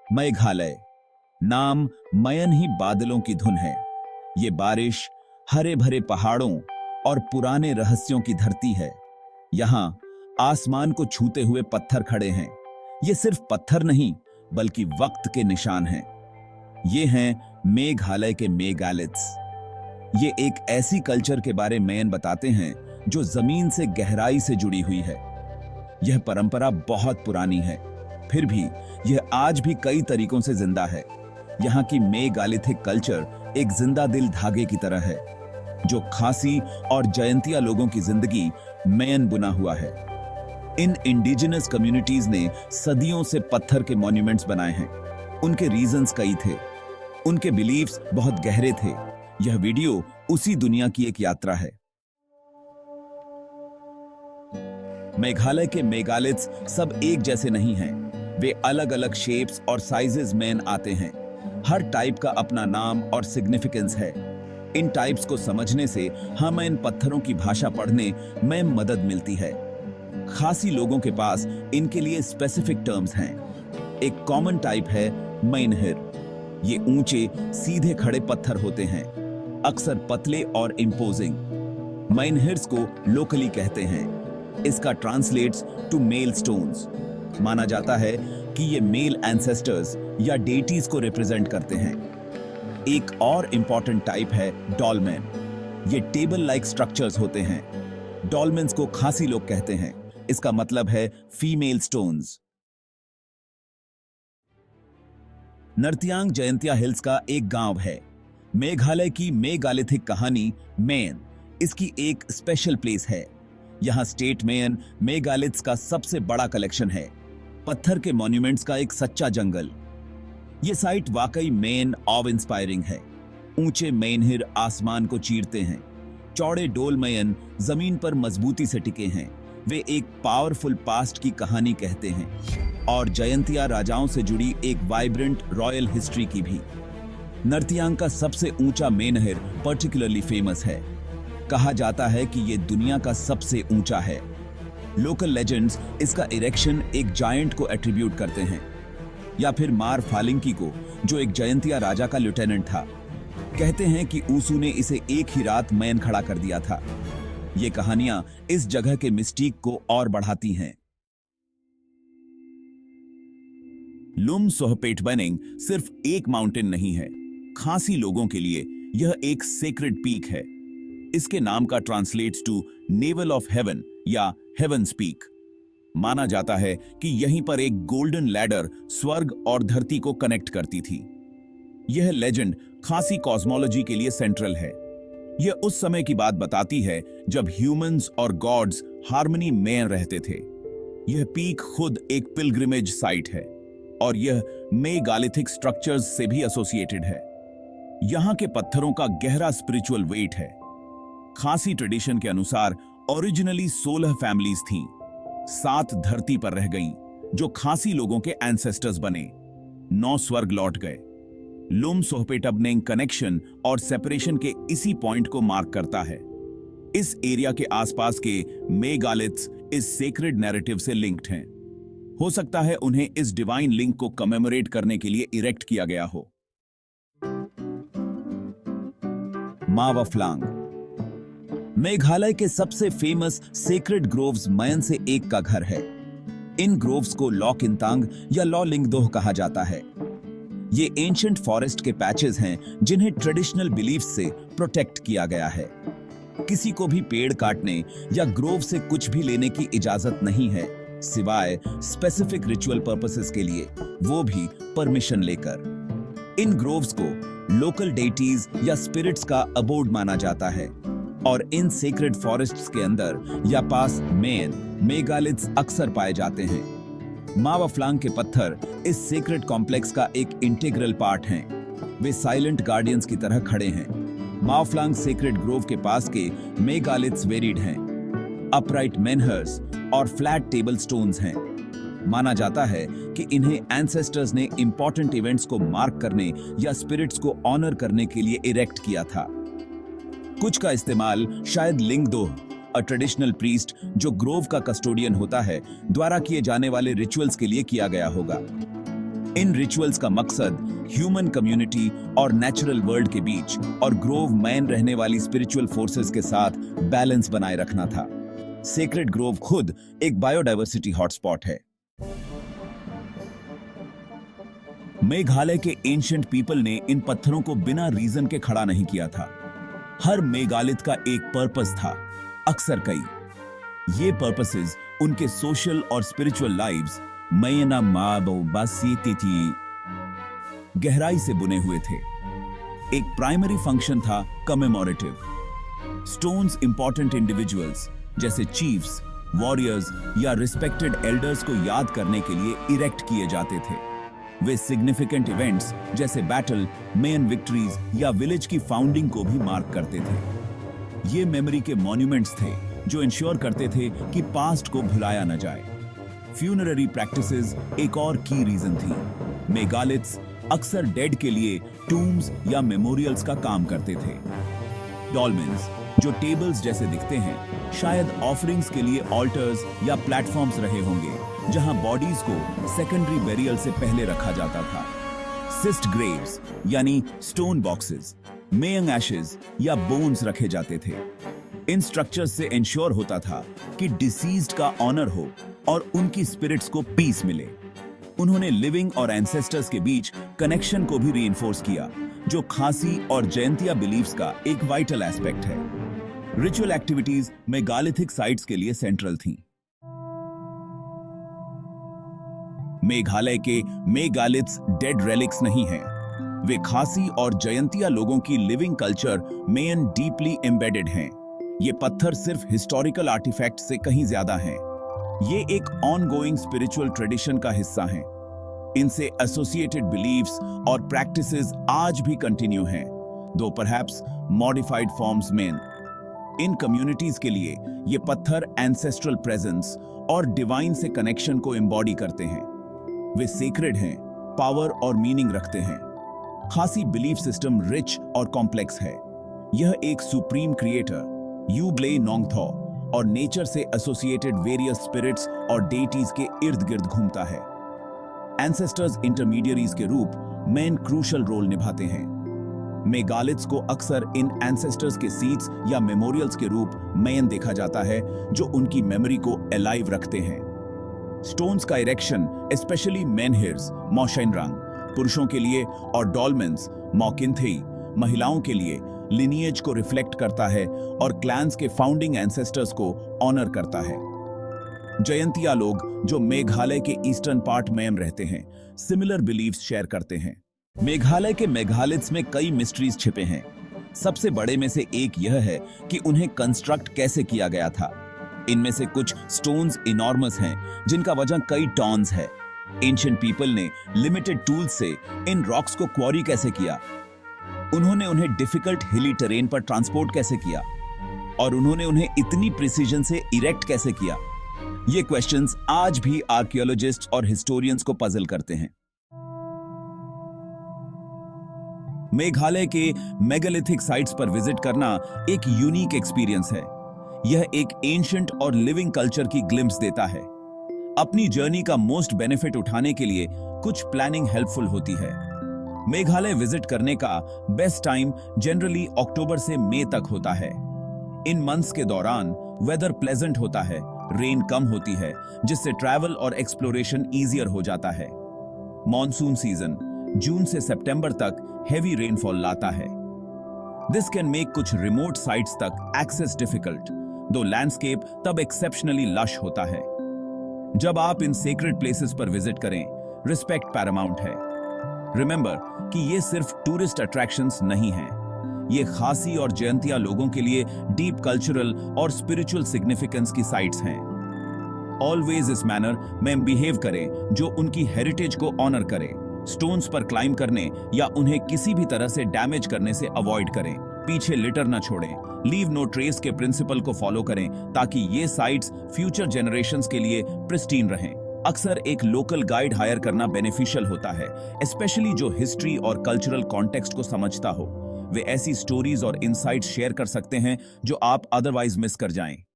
मेघालय, नाम मयन ही बादलों की धुन है। ये बारिश, हरे भरे पहाड़ों और पुराने रहस्यों की धरती है। यहाँ आसमान को छूते हुए पत्थर खड़े हैं। ये सिर्फ पत्थर नहीं, बल्कि वक्त के निशान हैं। ये हैं मेघालय के मेगालिथ्स। ये एक ऐसी कल्चर के बारे में बताते हैं जो जमीन से गहराई से जुड़ी हुई है। यह परंपरा बहुत पुरानी है, फिर भी यह आज भी कई तरीकों से जिंदा है। यहाँ की मेगालिथिक कल्चर एक जिंदा दिल धागे की तरह है, जो खासी और जयंतिया लोगों की जिंदगी में बुना हुआ है। इन इंडिजिनस कम्युनिटीज ने सदियों से पत्थर के मॉन्यूमेंट्स बनाए हैं। उनके रीजंस कई थे, उनके बिलीफ्स बहुत गहरे थे। यह वीडियो उसी दुनिया की एक यात्रा है। मेघालय के मेगालिथ्स सब एक जैसे नहीं हैं। वे अलग अलग शेप्स और साइजेस में आते हैं। हर टाइप का अपना नाम और सिग्निफिकेंस है। इन टाइप्स को समझने से हमें इन पत्थरों की भाषा पढ़ने में मदद मिलती है। खासी लोगों के पास इनके लिए स्पेसिफिक टर्म्स हैं। एक कॉमन टाइप है मैनहिर। ये ऊंचे सीधे खड़े पत्थर होते हैं, अक्सर पतले और इम्पोजिंग। मैनहिर्स को लोकली कहते हैं। इसका ट्रांसलेट्स टू मेल स्टोन्स। माना जाता है कि ये मेल एंसेस्टर्स या डेटीज को रिप्रेजेंट करते हैं। एक और इंपॉर्टेंट टाइप है डॉलमेन। ये टेबल लाइक स्ट्रक्चर्स होते हैं। डॉलमेन्स को खासी लोग कहते हैं। इसका मतलब है female stones. Nartiang Jaintia hills का एक गांव है। मेघालय की मेगालिथिक कहानी मेन इसकी एक स्पेशल प्लेस है। यहां स्टेट मेन मेगालिथ्स का सबसे बड़ा कलेक्शन है। पत्थर के मॉन्यूमेंट्स का एक सच्चा जंगल। यह साइट वाकई मेन ऑव इंस्पायरिंग है। ऊंचे मेनहिर आसमान को चीरते हैं। चौड़े डोलमयन जमीन पर मजबूती से टिके हैं। वे एक पावरफुल पास्ट की कहानी कहते हैं, और जयंतिया राजाओं से जुड़ी एक वाइब्रेंट रॉयल हिस्ट्री की भी। नर्तियांग का सबसे ऊंचा मेनहिर पर्टिकुलरली फेमस है। कहा जाता है कि यह दुनिया का सबसे ऊंचा है। लोकल लेजेंड्स इसका इरेक्शन एक जायंट को एट्रीब्यूट करते हैं, या फिर मार फालिंकी को, जो एक जयंतिया राजा का लेफ्टिनेंट था। कहते हैं कि ऊसू ने इसे एक ही रात मैन खड़ा कर दिया था। ये कहानियां इस जगह के मिस्टीक को और बढ़ाती हैं। लुम सोहपेटबनिंग सिर्फ एक माउंटेन नहीं है। खासी लोगों के लिए यह एक सेक्रेड पीक है। इसके नाम का translates to navel of heaven or heavens peak. माना जाता है कि यहीं पर एक गोल्डन लैडर स्वर्ग और धरती को कनेक्ट करती थी। यह लेजेंड खासी कॉस्मोलॉजी के लिए सेंट्रल है। यह उस समय की बात बताती है जब ह्यूमंस और गॉड्स हार्मनी में रहते थे। यह पीक खुद एक पिलग्रिमेज साइट है, और यह मेगालिथिक स्ट्रक्चर्स से भी एसोसिएटेड है। यहां के पत्थरों का गहरा स्पिरिचुअल वेट है। खासी ट्रेडिशन के अनुसार ओरिजिनली 16 फैमिलीज थीं। 7 धरती पर रह गईं, जो खासी लोगों के एंसेस्टर्स बने। 9 स्वर्ग लौट गए। लुम सोहपेटबनिंग कनेक्शन और सेपरेशन के इसी पॉइंट को मार्क करता है। इस एरिया के आसपास के मेगालिथ्स इस सेक्रेड नैरेटिव से लिंक्ड हैं। हो सकता है उन्हें इस डिवाइन लिंक को कमेमोरेट करने के लिए इरेक्ट किया गया हो। मावाफ्लांग मेघालय के सबसे फेमस सेक्रेड ग्रोव्स मयन से एक का घर है। इन ग्रोव्स को लॉ किंतांग या लॉ लिंगदोह कहा जाता है। ये एंशिएंट फॉरेस्ट के पैचेस हैं जिन्हें ट्रेडिशनल बिलीफ्स से प्रोटेक्ट किया गया है। किसी को भी पेड़ काटने या ग्रोव से कुछ भी लेने की इजाजत नहीं है, सिवाय स्पेसिफिक रिचुअल पर्पसेस के लिए, वो भी परमिशन लेकर। इन ग्रोव्स को लोकल डेटीज या स्पिरिट्स का अबोर्ड माना जाता है, और इन सेक्रेड फॉरेस्ट्स के अंदर या पास मेगालिथ्स अक्सर पाए जाते हैं। मावाफ्लांग के पत्थर इस सेक्रेड कॉम्प्लेक्स का एक इंटीग्रल पार्ट हैं। वे साइलेंट गार्डियंस की तरह खड़े हैं। मावाफ्लांग सेक्रेड ग्रोव के पास के मेगालिथ्स वेरिड हैं। अपराइट मेनहर्स और फ्लैट टेबल स्टोन्स हैं। माना जाता है कि इन्हें एंसेस्टर्स ने इंपॉर्टेंट इवेंट्स को मार्क करने या स्पिरिट्स को ऑनर करने के लिए इरेक्ट किया था। कुछ का इस्तेमाल शायद लिंगदोह, अ ट्रेडिशनल प्रीस्ट जो ग्रोव का कस्टोडियन होता है, द्वारा किए जाने वाले रिचुअल्स के लिए किया गया होगा। इन रिचुअल्स का मकसद ह्यूमन कम्युनिटी और नेचुरल वर्ल्ड के बीच और ग्रोव मैन रहने वाली स्पिरिचुअल फोर्सेस के साथ बैलेंस बनाए रखना था। सेक्रेड ग्रोव खुद एक बायोडायवर्सिटी हॉटस्पॉट है। मेघालय के एंशिएंट पीपल ने इन पत्थरों को बिना रीजन के खड़ा नहीं किया था। हर मेगालिथ का एक पर्पस था, अक्सर कई। ये पर्पसेस उनके सोशल और स्पिरिचुअल लाइव्स मैना माबो बासीती गहराई से बुने हुए थे। एक प्राइमरी फंक्शन था कमेमोरेटिव। स्टोन्स इंपॉर्टेंट इंडिविजुअल्स जैसे चीफ्स, वॉरियर्स या रिस्पेक्टेड एल्डर्स को याद करने के लिए इरेक्ट किए जाते थे। वे सिग्निफिकेंट इवेंट्स जैसे बैटल, मेन विक्ट्रीज या विलेज की फाउंडिंग को भी मार्क करते थे। ये मेमोरी के मॉन्यूमेंट्स थे जो इंश्योर करते थे कि पास्ट को भुलाया न जाए। फ्यूनररी प्रैक्टिसेस एक और की रीजन थी। मेगालिथ्स अक्सर डेड के लिए टूम्स या मेमोरियल्स का काम करते थे। डॉल्मेन्स, जो टेबल्स जैसे दिखते हैं, शायद ऑफरिंग्स के लिए ऑल्टर्स या प्लेटफॉर्म्स रहे होंगे जहां बॉडीज को सेकेंडरी बेरियल से पहले रखा जाता था। सिस्ट ग्रेव्स यानी स्टोन बॉक्सेस, मेयंग एशेज या बोन्स रखे जाते थे। इन स्ट्रक्चर्स से इंश्योर होता था कि डिसीज्ड का ऑनर हो और उनकी स्पिरिट्स को पीस मिले। उन्होंने लिविंग और एंसेस्टर्स के बीच कनेक्शन को भी रीइंफोर्स किया, जो खासी और जयंतिया बिलीफ्स का एक वाइटल एस्पेक्ट है। रिचुअल एक्टिविटीज मेगालिथिक साइट्स के लिए सेंट्रल थीं। मेघालय के मेगालिथ्स डेड रेलिक्स नहीं हैं। वे खासी और जयंतिया लोगों की लिविंग कल्चर में डीपली एम्बेडेड हैं। ये पत्थर सिर्फ हिस्टोरिकल आर्टिफैक्ट से कहीं ज्यादा हैं। ये एक ऑनगोइंग स्पिरिचुअल ट्रेडिशन का हिस्सा हैं। इनसे एसोसिएटेड बिलीफ्स और प्रैक्टिसेस आज भी कंटिन्यू हैं, दो परहैप्स मॉडिफाइड फॉर्म्स में। इन कम्युनिटीज के लिए ये पत्थर एंसेस्ट्रल प्रेजेंस और डिवाइन से कनेक्शन को एम्बॉडी करते हैं। वे सेक्रेड हैं, पावर और मीनिंग रखते हैं। खासी बिलीफ सिस्टम रिच और कॉम्प्लेक्स है। यह एक सुप्रीम क्रिएटर यूब्ले नोंगथो और नेचर से एसोसिएटेड वेरियस स्पिरिट्स और डेटीज के इर्द गिर्द घूमता है। एंसेस्टर्स इंटरमीडियरीज के रूप मेन क्रूशल रोल निभाते हैं। मेगालिथ्स को अक्सर इन एंसेस्टर्स के सीट्स या मेमोरियल्स के रूप में देखा जाता है, जो उनकी मेमोरी को अलाइव रखते हैं। स्टोन्स का इरेक्शन, स्पेशली मेनहिर्स मौशेनरांग पुरुषों के लिए और डॉल्मेन्स मौकिनथेई महिलाओं के लिए लिनिएज को रिफ्लेक्ट करता है और क्लैंस के फाउंडिंग एंसेस्टर्स को ऑनर करता है। जयंतिया लोग, जो मेघालय के ईस्टर्न पार्ट में रहते हैं, सिमिलर बिलीफ्स शेयर करते हैं। मेघालय के मेगालिथ्स में कई मिस्ट्रीज छिपे हैं। सबसे बड़े में से एक यह है कि उन्हें कंस्ट्रक्ट कैसे किया गया था। इनमें से कुछ स्टोन्स इनॉर्मस हैं, जिनका वजन कई टॉन्स है। एंशिएंट पीपल ने लिमिटेड टूल्स से इन रॉक्स को क्वारी कैसे किया, उन्होंने उन्हें डिफिकल्ट हिली टेरेन पर ट्रांसपोर्ट कैसे किया, और उन्होंने उन्हें इतनी प्रिसीजन से इरेक्ट कैसे किया। ये क्वेश्चंस आज भी आर्कियोलॉजिस्ट्स और हिस्टोरियंस को पजल करते हैं। मेघालय के मेगालिथिक साइट्स पर विजिट करना एक यूनिक एक्सपीरियंस है। यह एक एंशिएंट और लिविंग कल्चर की ग्लिम्स देता है। अपनी जर्नी का मोस्ट बेनिफिट उठाने के लिए कुछ प्लानिंग हेल्पफुल होती है। मेघालय विजिट करने का बेस्ट टाइम जनरली अक्टूबर से मई तक होता है। इन मंथ्स के दौरान वेदर प्लेजेंट होता है, रेन कम होती है, जिससे ट्रैवल और एक्सप्लोरेशन इजियर हो जाता है। मॉनसून सीजन जून से सितंबर तक हेवी रेनफॉल लाता है। दिस कैन मेक कुछ रिमोट साइट्स तक एक्सेस डिफिकल्ट, दो लैंडस्केप तब एक्सेप्शनली लश होता है। जब आप इन सेक्रेड प्लेसेस पर विजिट करें, रिस्पेक्ट पैरामाउंट है। रिमेंबर कि ये सिर्फ टूरिस्ट अट्रैक्शंस नहीं हैं, ये खासी और जयंतिया लोगों के लिए डीप कल्चरल और स्पिरिचुअल सिग्निफिकेंस की साइट्स हैं। ऑलवेज इस मैनर में बिहेव करें जो उनकी हेरिटेज को ऑनर करे। स्टोन्स पर क्लाइंब करने या उन्हें किसी भी तरह से डैमेज करने से अवॉइड करें। पीछे लिटर न छोड़ें। लीव नो ट्रेस के प्रिंसिपल को फॉलो करें ताकि ये साइट्स फ्यूचर जनरेशंस के लिए प्रिस्टीन रहें। अक्सर एक लोकल गाइड हायर करना बेनिफिशियल होता है, स्पेशली जो हिस्ट्री और कल्चरल कॉन्टेक्स्ट को समझता हो। वे ऐसी स्टोरीज और इनसाइट्स शेयर कर सकते हैं जो आप अदरवाइज मिस कर जाएं।